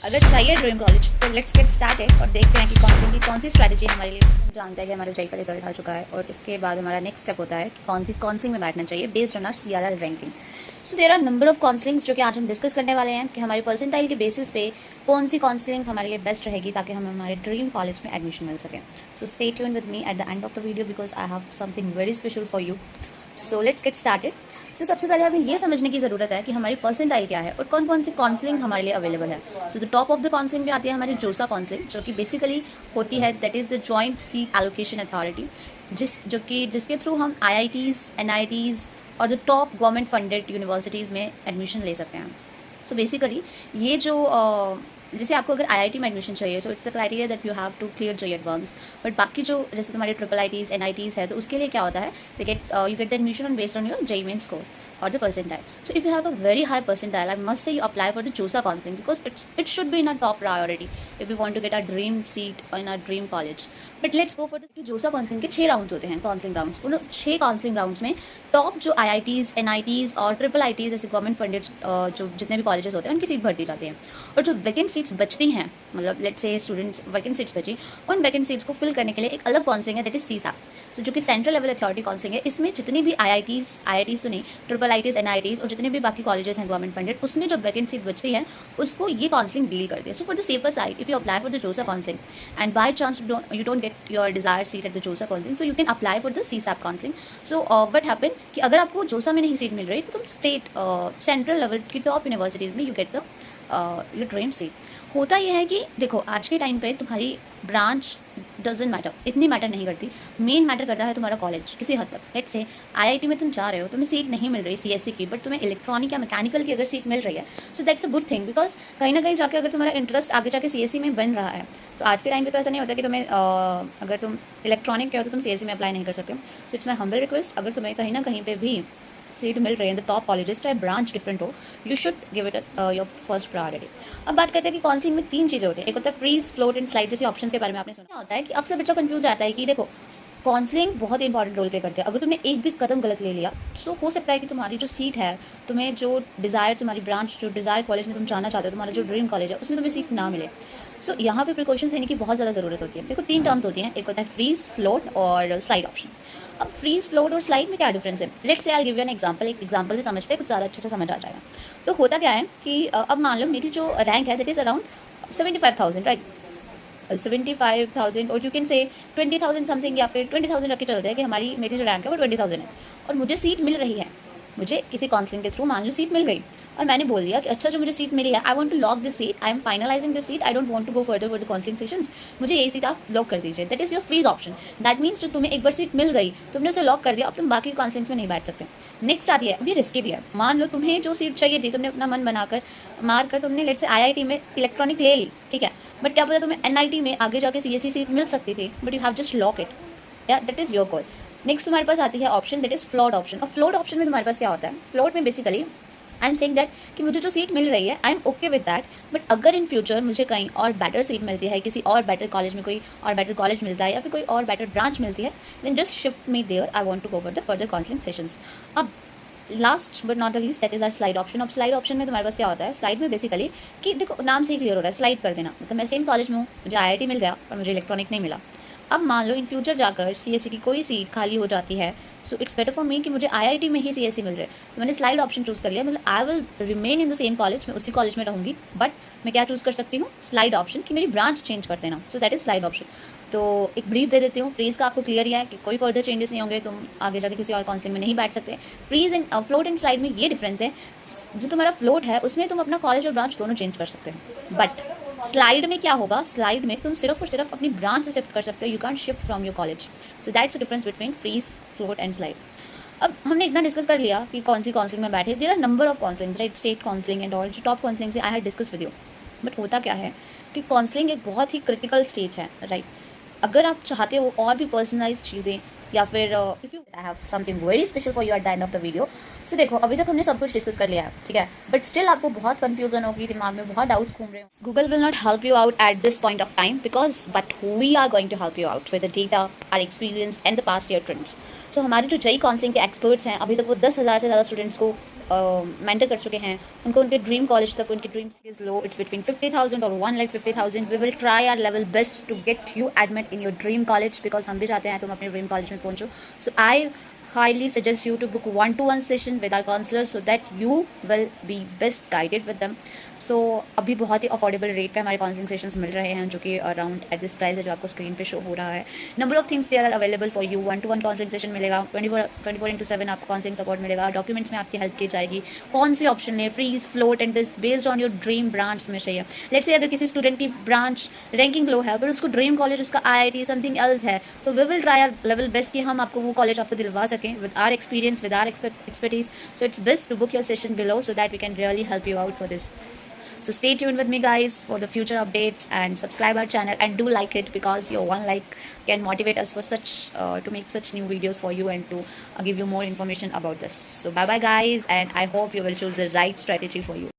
अगर चाहिए dream college तो लेट्स गेट स्टार्टेड और देखते हैं कि काउंसलिंग की कौन सी स्ट्रैटेजी हमारे लिए जानते हैं कि हमारे जेई का रिजल्ट आ चुका है और इसके बाद हमारा नेक्स्ट स्टेप होता है कि कौन सी काउंसलिंग में बैठना चाहिए based on our CRL ranking. So there are number of counsellings जो कि आज हम डिस्कस करने वाले हैं कि हमारे परसेंटाइल के बेसिस पे कौन सी काउंसलिंग हमारे लिए बेस्ट रहेगी ताकि हमें हमारे ड्रीम कॉलेज में एडमिशन मिल सके। So stay tuned with me at the end of the video because I have something very special for you. So let's get started. तो सबसे पहले हमें ये समझने की ज़रूरत है कि हमारी परसेंटाइल क्या है और कौन कौन सी काउंसलिंग हमारे लिए अवेलेबल है। So the top of the counselling में आती है हमारी जोसा काउंसलिंग जो कि बेसिकली होती है that is the joint seat allocation authority जिसके थ्रू हम IITs NITs और the top government funded universities में एडमिशन ले सकते हैं। सो बेसिकली ये जो जैसे आपको अगर IIT में एडमिशन चाहिए so it's a criteria that you have to clear JEE advance. But बाकी जो जैसे तुम्हारे IIITs NITs है तो उसके लिए क्या होता है you get the admission on based on your JEE main score or the percentile. So if you have a very high percentile, I must say you apply for the JOSA counseling because it should be in our top priority if we want to get our dream seat in our dream college. But let's go for the JOSA counseling के 6 rounds होते हैं counselling rounds. उन 6 counselling rounds में top जो IITs NITs और IIITs जैसे government funded जो जितने भी कॉलेजेस होते हैं उनकी सीट भर्ती जाती हैं और जो वैकेंट सीट्स बचती हैं मतलब let's say students vacant seats बची उन वैकेंट सीट्स को फिल करने के लिए एक अलग काउंसलिंग है दैट इज CSAP। सो जो कि सेंट्रल लेवल अथॉरिटी काउंसलिंग है। इसमें जितनी भी IITs तो नहीं IIITs NITs और जितने भी बाकी कॉलेजेस हैं गवर्नमेंट फंडेड उसमें जो वैकेंट सीट बचती है उसको ये काउंसलिंग डील करती है। So for the safer side if you apply for the JoSAA counselling and by chance you don't get your desire seat at the JoSAA counselling so you can apply for the CSAP counselling. So what happen कि अगर आपको जोसा में नहीं seat मिल रही तो तुम स्टेट सेंट्रल लेवल की टॉप यूनिवर्सिटीज़ में you get the your dream seat. होता यह है कि देखो आज के टाइम पे तुम्हारी ब्रांच डजेंट मैटर, इतनी मैटर नहीं करती। मेन मैटर करता है तुम्हारा कॉलेज किसी हद तक। लेट्स से IIT में तुम जा रहे हो, तुम्हें सीट नहीं मिल रही CSE की बट तुम्हें इलेक्ट्रॉनिक या मैकेनिकल की अगर सीट मिल रही है so that's a good thing because कहीं ना कहीं जाके अगर तुम्हारा इंटरेस्ट आगे जाके CSE में बन रहा है। सो आज के टाइम पे तो ऐसा नहीं होता कि तुम्हें अगर तुम इलेक्ट्रॉनिक के हो तो तुम CSE में अप्लाई नहीं कर सकते। So it's my humble request अगर तुम्हें कहीं ना कहीं पे भी सीट मिल रही है द टॉप कॉलेजेस चाहे ब्रांच डिफरेंट हो you should give it your first priority. अब बात करते हैं कि काउंसलिंग में 3 चीज़ें होती हैं। एक होता है फ्रीज फ्लोट एंड स्लाइड जैसे ऑप्शंस के बारे में आपने सुना। क्या होता है कि अक्सर बच्चा कंफ्यूज रहता है कि देखो काउंसलिंग बहुत इंपॉर्टेंट रोल प्ले करते हैं। अगर तुमने एक भी कदम गलत ले लिया तो हो सकता है कि तुम्हारी जो सीट है तुम्हें जो डिज़ायर तुम्हारी ब्रांच जो डिज़ायर कॉलेज में तुम जाना चाहते हो तुम्हारा जो ड्रीम कॉलेज है उसमें तुम्हें सीट ना मिले। सो यहाँ पे प्रिकॉशंस लेने की बहुत ज़्यादा ज़रूरत होती है। देखो 3 टर्म्स होती हैं, एक होता है फ्रीज फ्लोट और स्लाइड ऑप्शन। अब फ्रीज फ्लोट और स्लाइड में क्या डिफरेंस है let's say I give you an example. एक एग्जांपल से समझते हैं कुछ ज़्यादा अच्छे से समझ आ जाएगा। तो होता क्या है कि अब मान लो मेरी जो रैंक है दैट इज़ अराउंड 75,000 राइट 75,000 और यू कैन से 20,000 समथिंग या फिर 20,000 रख के चलते हैं कि हमारी मेरी जो रैंक है वो 20,000 है और मुझे सीट मिल रही है। मुझे किसी काउंसलिंग के थ्रू मान लो सीट मिल गई और मैंने बोल दिया कि अच्छा जो मुझे सीट मिली है I want to lock this seat, I am finalising this seat, I don't want to go further for the counselling sessions, मुझे यही सीट आप लॉक कर दीजिए। That is your freeze option. That means जो तुम्हें एक बार सीट मिल गई तुमने उसे लॉक कर दिया, अब तुम बाकी काउंसलिंग्स में नहीं बैठ सकते। नेक्स्ट आती है अभी रिस्की भी है। मान लो तुम्हें जो सीट चाहिए थी तुमने अपना मन बनाकर मार कर तुमने लेट्स से IIT में इलेक्ट्रॉनिक ले ली, ठीक है, बट क्या पता तुम्हें NIT में आगे जाके CSE सीट मिल सकती थी but you have just lock it, या that is your call. Next तुम्हारे पास आती है option that is float option. और फ्लोट ऑप्शन में तुम्हारे पास क्या होता है, फ्लोट में basically I am saying that कि मुझे जो सीट मिल रही है I am okay with that but अगर इन फ्यूचर मुझे कहीं और बेटर सीट मिलती है, किसी और बेटर कॉलेज में कोई और बेटर कॉलेज मिलता है या फिर कोई और बेटर ब्रांच मिलती है then just shift me there, I want to go for the further counselling sessions. अब last but not the least that is our slide option. अब स्लाइड ऑप्शन में तुम्हारे पास क्या होता है, स्लाइड में बेसिकली कि देखो नाम से ही क्लियर हो रहा है स्लाइड कर देना, मतलब मैं सेम कॉलेज में हूँ, मुझे IIT मिल गया और मुझे इलेक्ट्रॉनिक नहीं मिला। अब मान लो इन फ्यूचर जाकर CSE की कोई सीट खाली हो जाती है so it's better for me कि मुझे IIT में ही CSE मिल रहा है तो मैंने स्लाइड ऑप्शन चूज़ कर लिया, मतलब I will remain in the same college, मैं उसी कॉलेज में रहूँगी बट मैं क्या चूज़ कर सकती हूँ स्लाइड ऑप्शन कि मेरी ब्रांच चेंज कर देना। So that is slide option. तो एक ब्रीफ दे देती हूँ, फ्रीज का आपको क्लियर ही है कि कोई फर्दर चेंजेस नहीं होंगे, तुम आगे जाके किसी और काउंसलिंग में नहीं बैठ सकते। Freeze and float and slide में ये डिफरेंस है, जो तुम्हारा फ्लोट है उसमें तुम अपना कॉलेज और ब्रांच दोनों चेंज कर सकते हो बट स्लाइड में क्या होगा, स्लाइड में तुम सिर्फ और सिर्फ अपनी ब्रांच से शिफ्ट कर सकते हो, you can shift from your college. So that's the difference between freeze float and slide. अब हमने इतना डिस्कस कर लिया कि कौन सी काउंसलिंग में बैठे, there are number of counsellings right, state counselling and all, जो टॉप काउंसलिंग से I had discuss with you. But होता क्या है कि काउंसलिंग एक बहुत ही क्रिटिकल स्टेज है राइट। अगर आप चाहते हो और भी पर्सनलाइज चीज़ें या फिर if you I have something very special for you at the end of the video. So देखो अभी तक हमने सब कुछ डिस्कस कर लिया है, ठीक है, बट स्टिल आपको बहुत कंफ्यूजन होगी, दिमाग में बहुत डाउट्स घूम रहे हो। Google will not help you out at this point of time because but we are going to help you out with the data, our experience and the past year trends. So हमारे जो JEE counselling के experts हैं अभी तक वो 10,000 से ज़्यादा students को मेंटर कर चुके हैं, उनको उनके ड्रीम कॉलेज तक, उनकी dream is low, it's between 50,000 और 1,50,000. We will try our level best to get you admit in your dream college, because हम भी चाहते हैं तुम अपने ड्रीम कॉलेज में पहुंचो. सो आई highly suggest you to book 1-to-1 session with our counselors so that you will be best guided with them. So अभी बहुत ही अफोर्डेबल रेट पे हमारे काउंसलिंग सेशंस मिल रहे हैं, जो कि अराउंड एट दिस प्राइस है जो आपको स्क्रीन पे शो हो रहा है. Number of things there are available for you. 1-to-1 counselling session मिलेगा, 24/7 आपको काउंसलिंग सपोर्ट मिलेगा, डॉक्यूमेंट्स में आपकी हेल्प की जाएगी, कौन सी ऑप्शन लें, freeze, float and this based on your dream branch तुम्हें चाहिए. लेट्स से अगर किसी स्टूडेंट की ब्रांच रैंकिंग लो है पर उसको ड्रीम कॉलेज, उसका IIT समथिंग एल्स है, so we will try our level best कि हम आपको वो कॉलेज आपको दिलवा सकें with our experience, with our expertise. So it's best to book your session below so that we can really help you out for this. So stay tuned with me guys for the future updates and subscribe our channel and do like it, because your one like can motivate us for such to make such new videos for you and to give you more information about this. So bye bye guys, and I hope you will choose the right strategy for you.